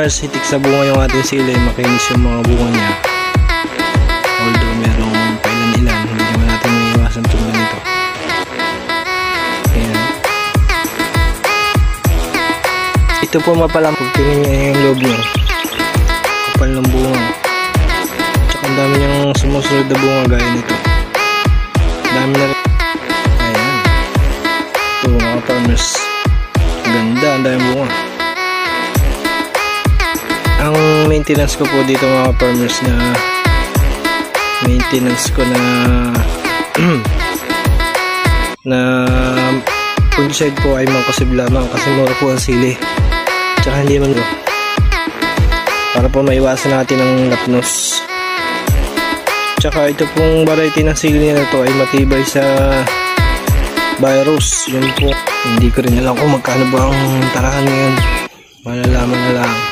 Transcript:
farmers, hitik sa bunga yung ating sili, makinis yung mga bunga niya. Although merong pailan-ilan, hindi naman natin maiiwasan itong ganito. Ayan. Ito po mapalang, pag tingin niya yung loob niya, kapal ng bunga. Tsaka ang dami niyang sumusunod na bunga gaya nito. Dami na rin. Ayan. Ito mga farmers. Ganda, ang dami bunga. Ang maintenance ko po dito mga farmers na na fungicide po ay mangkusib lamang kasi mura po ang sili. Tsaka hindi man para po maiwasan natin ang lapnos. Tsaka ito pong variety ng sili na ito ay matibay sa virus. Yun po, hindi ko rin alam kung magkano ba ang tarahan ngayon. Malalaman na lang.